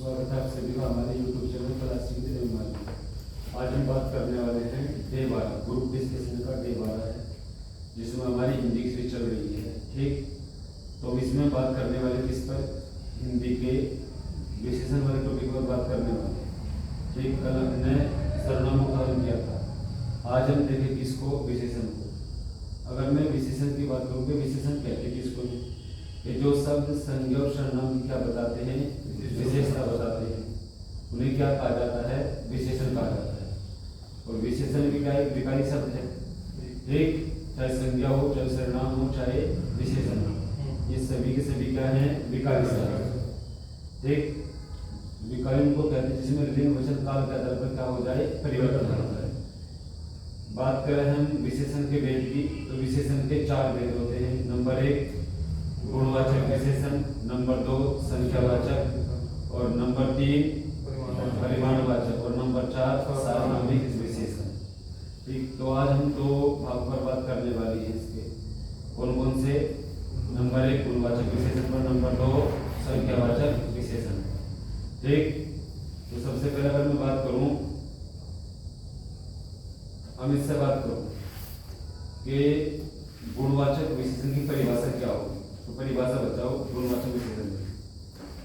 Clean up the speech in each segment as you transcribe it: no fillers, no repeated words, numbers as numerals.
स्वागत है आप सभी का हमारे YouTube चैनल क्लासिक में। आज हम बात करने वाले हैं डे 12 ग्रुप डिस्कशन का डे 12 है, जिसमें हमारी हिंदी की चल रही है। ठीक, तो इसमें बात करने वाले किस पर, हिंदी के विशेषण वाले टॉपिक पर बात करने वाले। ठीक, कल हमने सर्वनामों का हल किया था, आज हम देखें किसको, विशेषण को। अगर मैं विशेषण की बात करूँ कि विशेषण कहते किसको, ये जो शब्द संज्ञा और सर्वनाम क्या बताते हैं, विशेषता बताते हैं, उन्हें क्या कहा जाता है, विशेषण कहा जाता है। और विशेषण भी क्या है, विकारी शब्द है। ठीक, चाहे संज्ञा हो, चाहे सर्वनाम हो, चाहे विशेषण हो, ये सभी के सभी क्या है, विकारी शब्द। ठीक, विकारी उनको कहते हैं जिसमें लिंग वचन काल के आधार पर क्या हो जाए, परिवर्तन हो जाए। बात करें हम विशेषण के भेद की, तो विशेषण के 4 भेद होते हैं। नंबर 1 गुणवाचक विशेषण, नंबर 2 संख्यावाचक, और नंबर 3 परिमाणवाचक, और नंबर 4 सार्वनामिक विशेषण। ठीक, तो आज हम 2 भाग पर बात करने वाली है इसके। कौन कौन से? नंबर 1 गुणवाचक विशेषण पर, नंबर 2 संख्यावाचक विशेषण। ठीक, तो सबसे पहले अगर मैं बात करूं, हम इससे बात करूं कि गुणवाचक विशेषण की परिभाषा क्या होगी। तो परिभाषा बताओ गुणवाचक विशेषण की।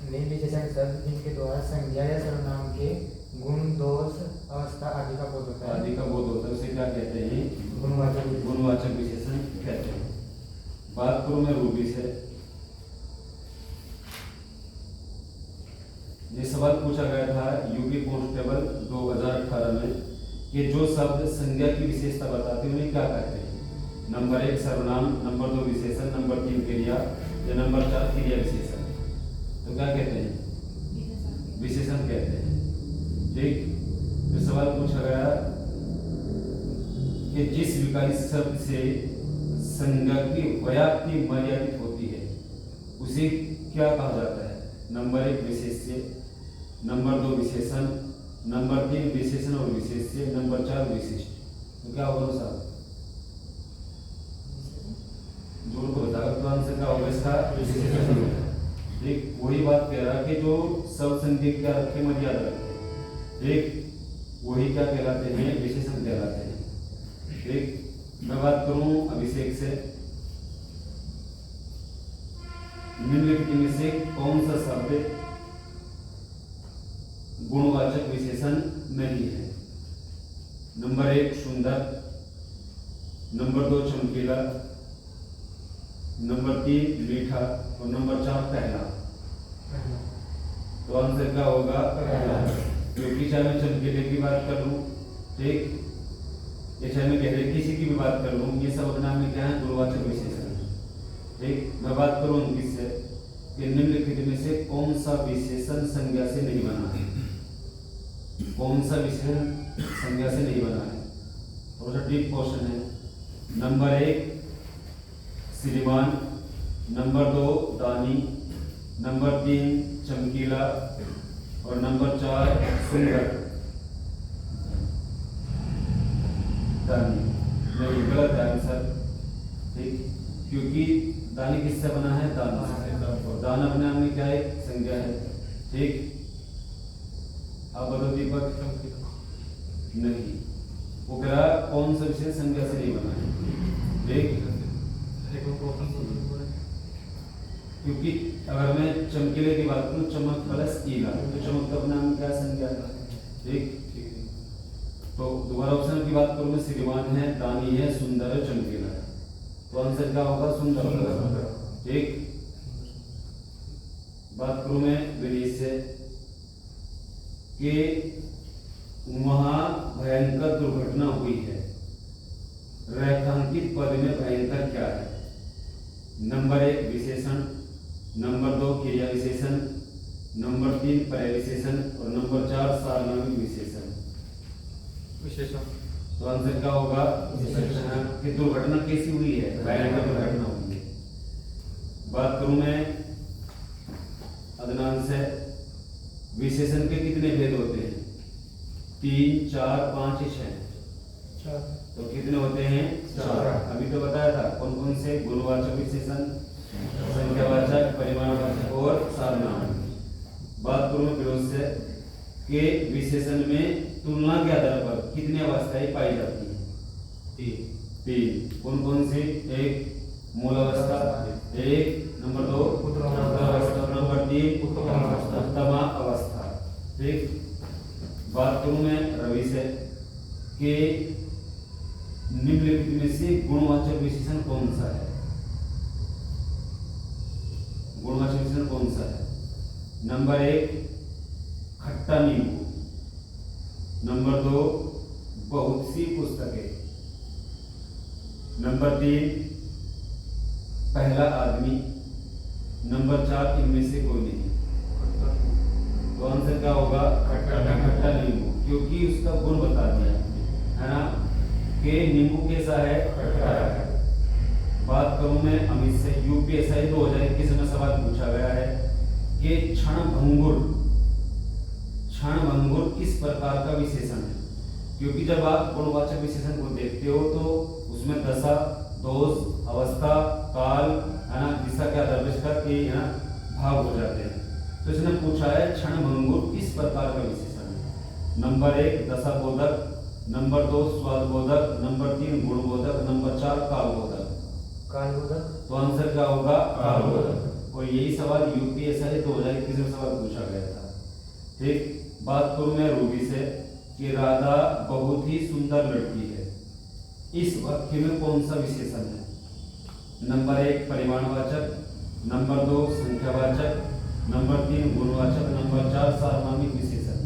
वे विशेषण शब्द जिनके द्वारा संज्ञा या सर्वनाम के गुण, दोष, अवस्था आदि का बोध होता है, आदि का बोध होता है, उसे क्या कहते हैं, गुणवाचक विशेषण कहते हैं। बात करूं मैं रूबी से, ये सवाल पूछा गया था यूपी कांस्टेबल 2018 में कि जो शब्द संज्ञा की विशेषता बताते हैं उन्हें क्या कहते हैं। नंबर 1 सर्वनाम, नंबर 2 विशेषण, नंबर 3 क्रिया, या नंबर 4 क्रिया विशेषण। तो क्या कहते हैं, विशेषण कहते हैं। ठीक, तो सवाल पूछा गया कि जिस विकारी शब्द से संज्ञा की व्याप्ति मर्यादित होती है उसे क्या कहा जाता है। नंबर 1 विशेष्य, नंबर 2 विशेषण, नंबर 3 विशेषण और विशेष्य, नंबर 4 विशिष्ट। तो क्या होगा साहब, जोड़ को बताओ तो आंसर क्या होगा इसका, विशेषण। ठीक, वही बात कह रहा है कि जो सब संज्ञा क्या रखे, मर्यादा रखे। ठीक, वही क्या कहलाते हैं, विशेषण कहलाते हैं। ठीक, मैं बात करूं अभिषेक से, निम्नलिखित में से कौन सा शब्द गुणवाचक विशेषण नहीं है। नंबर 1 सुंदर, नंबर 2 चमकीला, नंबर 3 मीठा, और नंबर 4 पहला। तो आंसर क्या होगा, पहला। क्योंकि चाहे मैं चमकीले की बात कर लूं, ठीक, या चाहे मैं गहरे किसी की भी बात कर लूं, ये सब अपने आप में क्या है, गुणवाचक विशेषण। ठीक, मैं बात करूं उनकी से कि निम्नलिखित में से कौन सा विशेषण संज्ञा से नहीं बना है। कौन सा विशेषण संज्ञा से नहीं बना है, थोड़ा सा डीप क्वेश्चन है। नंबर 1 श्रीमान, नंबर 2 दानी, नंबर 3 चमकीला, और नंबर 4 सुंदर। दानी नहीं, गलत है आंसर। ठीक, क्योंकि दानी किससे बना है, दान से, और दान अपने आप में क्या है, संज्ञा है। ठीक, आप बताओ दीपक, नहीं, वो कह रहा कौन सा विशेष संज्ञा से नहीं बना है। ठीक, क्योंकि अगर मैं चमकीले की बात करूं, चमक प्लस ईला, तो चमक का अपना में क्या संज्ञा है। ठीक, तो दोबारा ऑप्शन की बात करूं मैं, श्रीमान है, दानी है, सुंदर है, चमकीला है। तो आंसर क्या होगा, सुंदर। ठीक, बात करूं मैं विदेश से कि वहां भयंकर दुर्घटना हुई है, रेखांकित पद में भयंकर क्या है। नंबर 1 विशेषण, नंबर 2 क्रिया विशेषण, नंबर 3 प्रविशेषण, और नंबर 4 सार्वनामिक विशेषण। तो आंसर क्या होगा, विशेषण। कि दुर्घटना कैसी हुई है, भयंकर दुर्घटना हुई है। बात करूं मैं अदनान से, विशेषण के कितने भेद होते हैं, 3, 4, 5, 6। तो कितने होते हैं, 4। अभी तो बताया था कौन कौन से, गुणवाचक विशेषण, संख्यावाचक, परिमाणवाचक और सार्वनामिक। बात करूं विरोध से के विशेषण में तुलना के आधार पर कितनी अवस्थाएं पाई जाती हैं? तीन। कौन कौन सी? एक मूल अवस्था, एक नंबर 2 उत्तरावस्था, नंबर 3 उत्तम अवस्था। ठीक। बात करूं मैं रवि से कि निम्नलिखित में से गुणवाचक विशेषण कौन सा है? गुणवाचक विशेषण कौन सा है? नंबर 1 खट्टा नींबू, नंबर 2 बहुत सी पुस्तकें, नंबर 3 पहला आदमी, नंबर 4 इनमें से कोई नहीं। तो आंसर क्या होगा? खट्टा नींबू, क्योंकि उसका गुण बता दिया है ना कि नींबू कैसा है? खट्टा है। बात करूं मैं अमित से, यूपीएससी 2021 में सवाल पूछा गया है कि क्षणभंगुर किस प्रकार का विशेषण है? क्योंकि जब आप गुणवाचक विशेषण को देखते हो तो उसमें दशा, दोष, अवस्था, काल, है ना, दिशा के आधार पर भाग हो जाते हैं। तो इसने पूछा है क्षणभंगुर किस प्रकार का विशेषण है? नंबर 1 दशाबोधक, नंबर 2 स्वादबोधक, नंबर 3 गुणबोधक, नंबर 4 कालबोधक। तो आंसर क्या होगा? कालबोधक। और यही सवाल यूपीएससी 2021 में सवाल पूछा गया था। ठीक। बात करूं मैं रूबी से कि राधा बहुत ही सुंदर लड़की है, इस वाक्य में कौन सा विशेषण है? नंबर 1 परिमाणवाचक, नंबर 2 संख्यावाचक, नंबर 3 गुणवाचक, नंबर 4 सार्वनामिक विशेषण।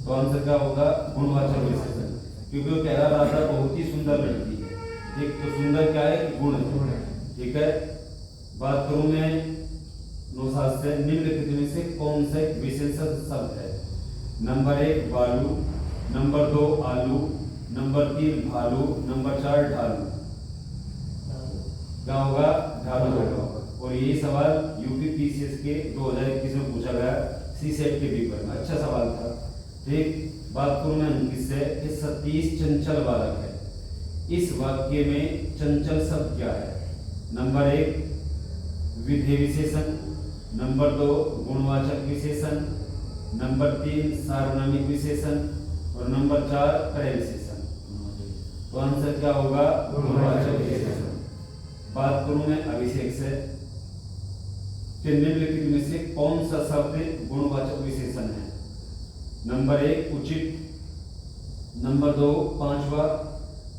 तो आंसर क्या होगा? गुणवाचक विशेषण, क्योंकि वो कह रहा राधा बहुत ही सुंदर लड़की है। ठीक। तो सुंदर क्या है? गुण है। ठीक है। बात करूं मैं नौशाद से, निम्नलिखित में से कौन से विशेषण शब्द है? नंबर 1 बालू, नंबर 2 आलू, नंबर 3 भालू, नंबर 4 ढालू। क्या होगा? ढालू होगा। और यही सवाल यूपीपीसीएस के 2021 में पूछा गया, सीसेट के पेपर में। अच्छा सवाल था। ठीक। बात करूं मैं अंकित से कि सतीश चंचल बालक है, इस वाक्य में चंचल शब्द क्या है? नंबर 1 विधेय विशेषण, नंबर 2 गुणवाचक विशेषण, नंबर 3 सार्वनामिक विशेषण और नंबर 4 क्रय विशेषण। तो आंसर क्या होगा? गुणवाचक विशेषण। बात करूं मैं अभिषेक से कि निम्नलिखित में से कौन सा शब्द गुणवाचक विशेषण है? नंबर 1 उचित, नंबर 2 पांचवा,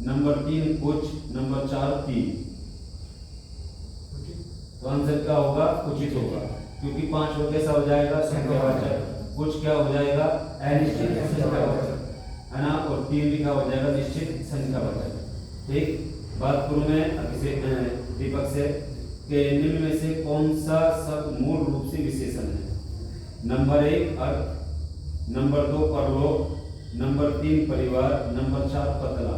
नंबर 3 कुछ, नंबर 4 3। तो आंसर क्या होगा? उचित होगा, क्योंकि पांचवा कैसा हो जाएगा? संख्यावाचक। कुछ क्या हो जाएगा? अनिश्चित संख्यावाचक, है ना। और 3 भी क्या हो जाएगा? निश्चित संख्यावाचक। ठीक। बात करूं मैं अभिषेक दीपक से कि निम्न में से कौन सा शब्द मूल रूप से विशेषण है? नंबर 1 अर्थ, नंबर 2 परलोक, नंबर 3 परिवार, नंबर 4 पतला।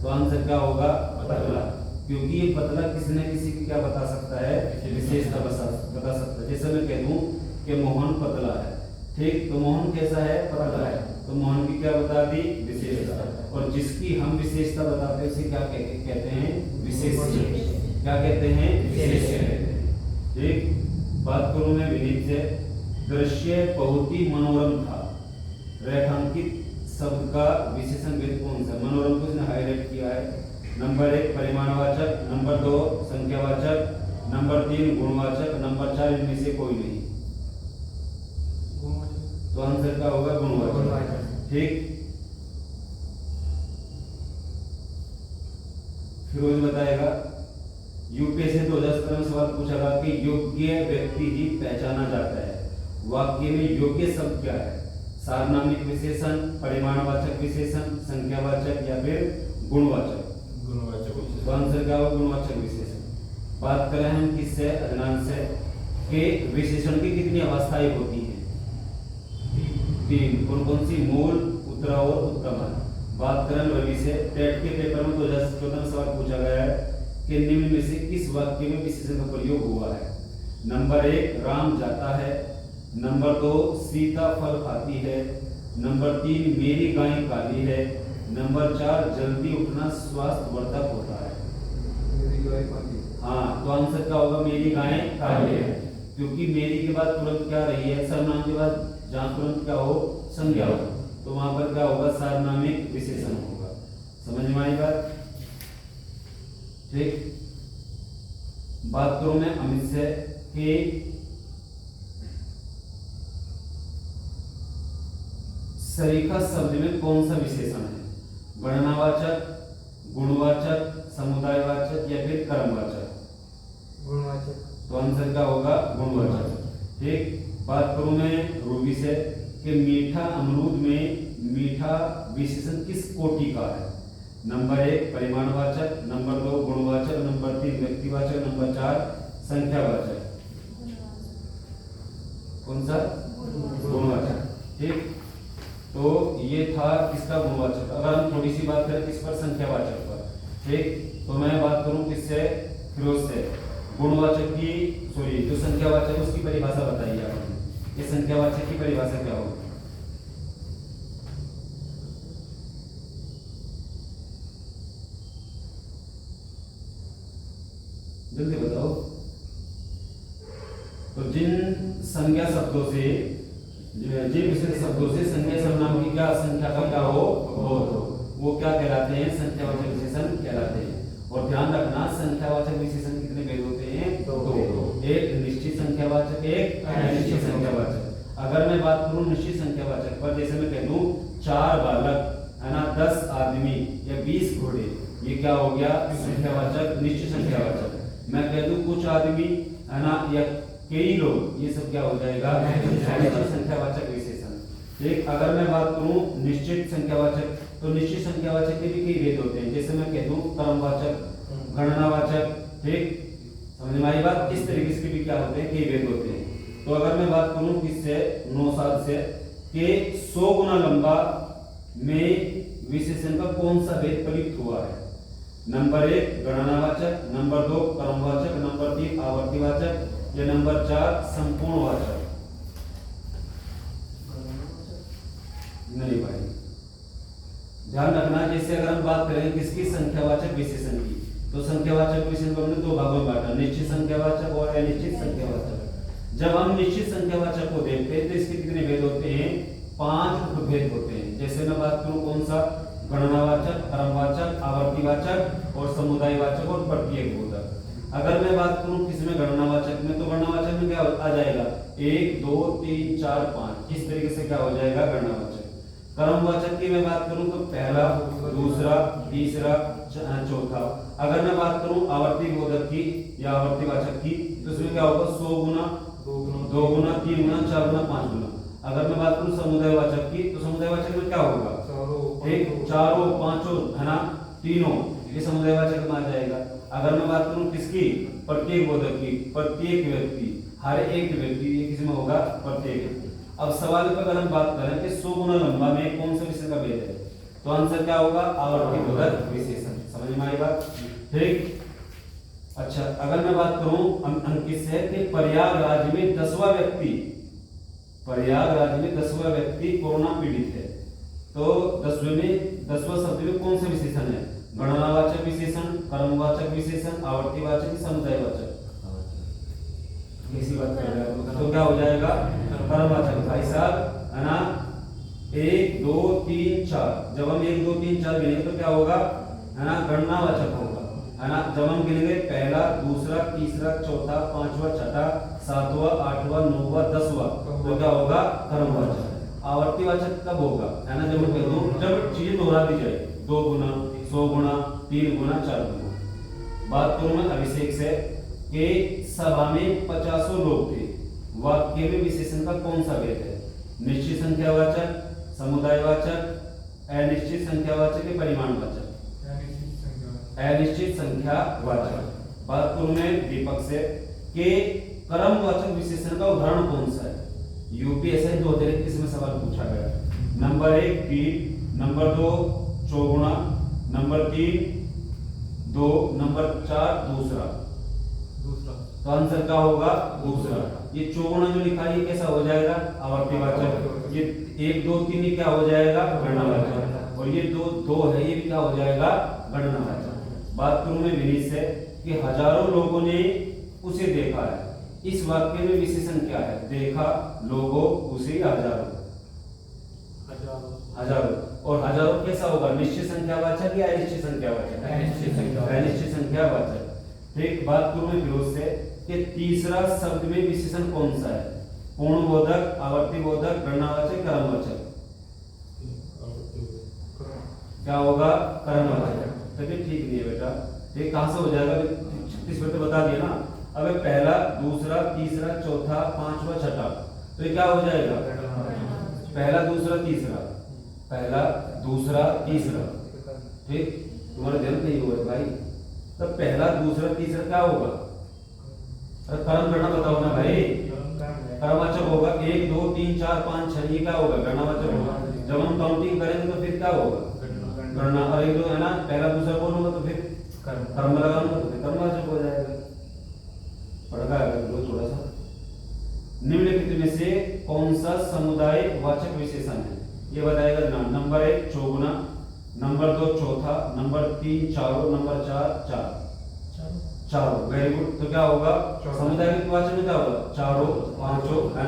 तो आंसर क्या होगा? पतला, क्योंकि ये पतला किसी न किसी की क्या बता सकता है? विशेषता बता सकता है। जैसे मैं कह दूं कि मोहन पतला है। ठीक। तो मोहन कैसा है? पतला है। तो मोहन की क्या बता दी? विशेषता। और जिसकी हम विशेषता बताते हैं उसे क्या कहते हैं? विशेष्य। क्या कहते हैं? विशेष्य। ठीक। बात करूं मैं विनीत से, दृश्य बहुत ही मनोरम था, रेखांकित शब्द का विशेषण भेद कौन सा? मनोरम को इसने हाईलाइट किया है। नंबर 1 परिमाणवाचक, नंबर 2 संख्यावाचक, नंबर 3 गुणवाचक, नंबर 4 इनमें से कोई नहीं। तो आंसर क्या होगा? गुणवाचक। ठीक। फिरोज बताएगा, यूपीएससी 2017 में सवाल पूछा गया कि योग्य व्यक्ति ही पहचाना जाता है, वाक्य में योग्य शब्द क्या है? सार्वनामिक विशेषण, परिमाणवाचक विशेषण, संख्यावाचक या फिर गुणवाचक? गुणवाचक। तो आंसर क्या होगा? गुणवाचक विशेषण। बात करें हम किससे? अज्ञान से कि विशेषण की कितनी अवस्थाएं होती हैं? 3। कौन कौन सी? मूल, उत्तरा और उत्तम। बात करें रवि से, टेट के पेपर में 2014 में सवाल पूछा गया है कि निम्न में से किस वाक्य में विशेषण का प्रयोग हुआ है? नंबर 1 राम जाता है, नंबर 2 सीता फल खाती है, नंबर 3 मेरी गाय काली है, नंबर 4 जल्दी उठना स्वास्थ्यवर्धक होता है। हाँ। तो आंसर क्या होगा? मेरी गाय काली है। क्योंकि मेरी के बाद तुरंत क्या रही है, सर्वनाम के बाद जहां तुरंत क्या हो, संज्ञा हो, तो वहां पर क्या होगा, सार्वनामिक विशेषण होगा। समझ में आई बात? ठीक। बात करूं मैं अमित से कि सरीखा शब्द में कौन सा विशेषण है, गणनावाचक, गुणवाचक, समुदायवाचक या फिर कर्मवाचक? गुणवाचक। तो आंसर क्या होगा, गुणवाचक। ठीक। बात करूं मैं रूबी से कि मीठा अमरूद में मीठा विशेषण किस कोटि का है? नंबर 1 परिमाणवाचक, नंबर 2 गुणवाचक, नंबर 3 व्यक्तिवाचक, नंबर 4 संख्यावाचक। कौन सा? गुणवाचक। ठीक। तो ये था किसका, गुणवाचक। अगर हम थोड़ी सी बात करें किस पर, संख्यावाचक पर। ठीक। तो मैं बात करूं किससे, फिरोज से, गुणवाचक की सॉरी जो संख्यावाचक है उसकी परिभाषा बताइए आपने। ये संख्यावाचक की परिभाषा क्या होगी? जल्दी बताओ। तो जिन संज्ञा शब्दों से, जिन विशेष शब्दों से संज्ञा सर्वनाम की क्या संख्या का क्या हो, बहुत हो, वो क्या कहलाते हैं, संख्यावाचक विशेषण कहलाते हैं। और ध्यान रखना संख्यावाचक विशेषण कितने भेद होते हैं, दो। एक निश्चित संख्यावाचक, एक अनिश्चित संख्यावाचक। अगर मैं बात करूं निश्चित संख्यावाचक पर, जैसे मैं कह दूं 4 बालक है ना, 10 आदमी या 20 घोड़े, ये क्या हो गया, संख्यावाचक, निश्चित संख्यावाचक। मैं कह दूं कुछ आदमी है ना, या कई लोग, ये सब क्या हो जाएगा, अनिश्चित संख्यावाचक विशेषण। ठीक। अगर मैं बात करूं निश्चित संख्यावाचक, तो निश्चित संख्यावाचक के भी कई भेद होते हैं। जैसे मैं कह दूं क्रमवाचक, गणनावाचक। ठीक। समझ में आई बात? इस तरीके से भी क्या होते हैं, कई भेद होते हैं। तो अगर मैं बात करूं किससे, 9-7 से, कि 100 गुना लंबा में विशेषण का कौन सा भेद प्रयुक्त हुआ है? नंबर 1 गणनावाचक, नंबर 2 क्रमवाचक, नंबर 3 आवर्तीवाचक या नंबर 4 संपूर्णवाचक? नहीं भाई, ध्यान रखना। जैसे अगर हम बात करें किसकी, संख्यावाचक विशेषण की, तो संख्यावाचक विशेषण को हमने 2 भागों में बांटा, निश्चित संख्यावाचक और अनिश्चित संख्यावाचक। जब हम निश्चित संख्यावाचक को देखते हैं तो इसके कितने भेद होते हैं, 5 उपभेद होते हैं। जैसे मैं बात करूं कौन सा, गणनावाचक, क्रमवाचक, आवर्तीवाचक और समुदायवाचक और प्रत्येक बोधक। अगर मैं बात करूं किसमें, गणनावाचक में, तो गणनावाचक में क्या आ जाएगा, 1 2 3 4 5, इस तरीके से क्या हो जाएगा, गणनावाचक। क्रमवाचक की मैं बात करूं तो पहला, दूसरा, तीसरा, चौथा। अगर मैं बात करूं आवर्ती बोधक की या आवर्तीवाचक की, तो इसमें क्या होगा, 100 गुना, 2 गुना, 3 गुना, 4 गुना, 5 गुना। अगर मैं बात करूं समुदायवाचक की, तो समुदायवाचक में क्या होगा, एक, चारों, पांचों है ना, तीनों, ये समुदायवाचक में आ जाएगा। अगर मैं बात करूं किसकी, प्रत्येक बोधक की, प्रत्येक व्यक्ति, हर एक व्यक्ति, ये किसमें होगा, प्रत्येक व्यक्ति। अब सवाल पर अगर हम बात करें कि 100 गुना लंबा में कौन सा विशेषण का भेद है, तो आंसर क्या होगा, आवर्ती बोधक विशेषण। समझ में आई बात? ठीक। अच्छा, अगर मैं बात करूं अंकित से कि प्रयागराज में 10वां व्यक्ति कोरोना पीड़ित है, तो 10वां शब्द में कौन सा विशेषण है, गणनावाचक विशेषण, कर्मवाचक विशेषण, आवर्तीवाचक, समुदायवाचक? किसी बात कर रहे हैं तो क्या हो जाएगा, कर्मवाचक। भाई साहब है ना, 1 2 3 4, जब हम 1 2 3 4 गिनेंगे तो क्या होगा, है ना, गणनावाचक होगा, है ना। जब हम गिनेंगे पहला, दूसरा, तीसरा, चौथा, पांचवा, छठा, सातवां, आठवां, 9वां, 10वां, तो क्या होगा, कर्मवाचक। आवर्तीवाचक कब होगा, है ना, जब मैं कहूं जब चीजें दोहरा दी जाए, 2 गुना, 100 गुना, 3 गुना, 4 गुना। बात करूं मैं अभिषेक से कि सभा में 50 लोग थे, वाक्य में विशेषण का कौन सा भेद है, निश्चित संख्यावाचक, समुदायवाचक, अनिश्चित संख्यावाचक या परिमाणवाचक? अनिश्चित संख्यावाचक। बात करूं मैं दीपक से कि कर्मवाचक विशेषण का उदाहरण कौन सा है? यूपीएससी 2021 में सवाल पूछा गया। नंबर 1 3, नंबर 2 चौगुना, नंबर 3 2, नंबर 4 दूसरा। तो आंसर क्या होगा, दूसरा। ये चौगुना जो लिखा है ये कैसा हो जाएगा, आवर्तीवाचक। ये 1 2 3 ये क्या हो जाएगा, गणनावाचक। और ये 2 है ये भी क्या हो जाएगा, गणनावाचक। बात करूं मैं विनीत से कि हजारों लोगों ने उसे देखा है, इस वाक्य में विशेषण क्या है? देखा, लोगों, उसी, हजारों। हजारों। और हजारों कैसा होगा? निश्चित संख्यावाचक या अनिश्चित संख्यावाचक? अनिश्चित संख्यावाचक। ठीक, बात करूं मैं फिर से कि तीसरा शब्द में विशेषण कौन सा है? पूर्णबोधक, आवर्तीबोधक, गणनावाचक, कर्मवाचक? क्या होगा? कर्मवाचक। तो ठीक नहीं है बेटा, ये कहां से हो जाएगा? 36 में तो बता दिया ना। अब पहला, दूसरा, तीसरा, चौथा, पांचवा, छठा, तो ये क्या हो जाएगा? पहला, दूसरा, तीसरा, पहला, दूसरा, तीसरा। ठीक, तुम्हारा ध्यान नहीं हुआ भाई। तो पहला, दूसरा, तीसरा क्या होगा? अरे कर्म करना बताओ ना भाई। कर्मवाचक होगा। 1 2 3 4 5 6, ये क्या होगा? गणनावाचक होगा। जब हम काउंटिंग करेंगे तो फिर क्या होगा? गणना। और एक दो है ना, पहला दूसरा बोलूंगा तो फिर कर्म लगाऊंगा तो फिर कर्मवाचक हो जाएगा। पढ़ा है थोड़ा सा। निम्नलिखित में से कौन सा समुदाय वाचक विशेषण है? ये बताएगा ना। नंबर 1 चौगुना, नंबर 2 चौथा, नंबर 3 चारों, नंबर 4 चारों। Very good. तो क्या होगा? समुदाय के वाचक में क्या होगा? चारों, पांचों, है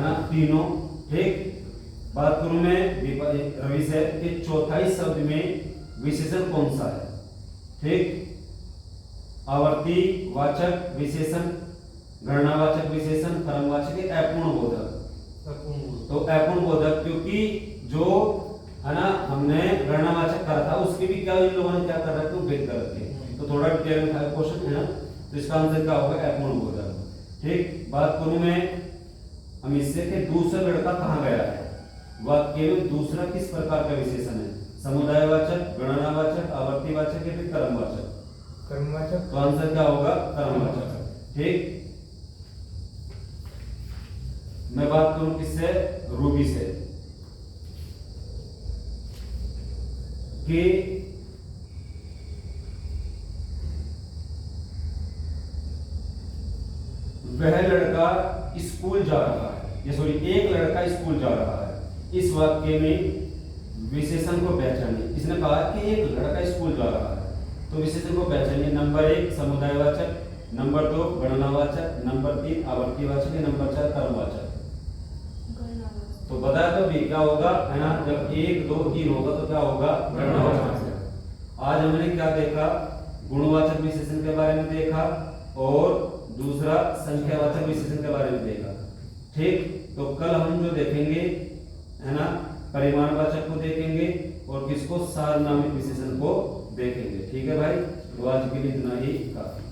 ना, तीनों। ठीक, बात करूं मैं रवि से कि चौथाई शब्द में विशेषण कौन सा है? ठीक, आवर्ती वाचक विशेषण, गणनावाचक विशेषण, कर्मवाचक, अपूर्णबोधक। तो अपूर्णबोधक, क्योंकि जो है ना हमने गणनावाचक करा था उसके भी क्या इन लोगों ने क्या कर रखा है? भेद कर रखे। तो थोड़ा डिटेल में था क्वेश्चन है ना, तो इसका आंसर क्या होगा? अपूर्णबोधक। ठीक, बात करूं मैं हम इससे कि दूसरा लड़का कहां गया है? वाक्य में दूसरा किस प्रकार का विशेषण है? समुदायवाचक, गणनावाचक, आवर्तीवाचक या फिर कर्मवाचक? कर्मवाचक। तो आंसर क्या होगा? कर्मवाचक। ठीक, मैं बात करूं किससे? रूबी से कि वह लड़का स्कूल जा रहा है, ये सॉरी एक लड़का स्कूल जा रहा है। इस वाक्य में विशेषण को पहचानिए। इसने कहा कि एक लड़का स्कूल जा रहा है, तो विशेषण को पहचानिए। नंबर 1 समुदायवाचक, नंबर 2 गणनावाचक, नंबर 3 आवर्तीवाचक, नंबर 4 कर्मवाचक। तो बताया तो भी क्या होगा, है ना? जब 1 2 3 होगा तो क्या होगा? गणनावाचक। आज हमने क्या देखा? गुणवाचक विशेषण के बारे में देखा और दूसरा संख्यावाचक विशेषण के बारे में देखा। ठीक, तो कल हम जो देखेंगे है ना, परिमाणवाचक को देखेंगे और किसको? सार्वनामिक विशेषण को देखेंगे। ठीक है भाई, तो आज के लिए इतना ही काफी।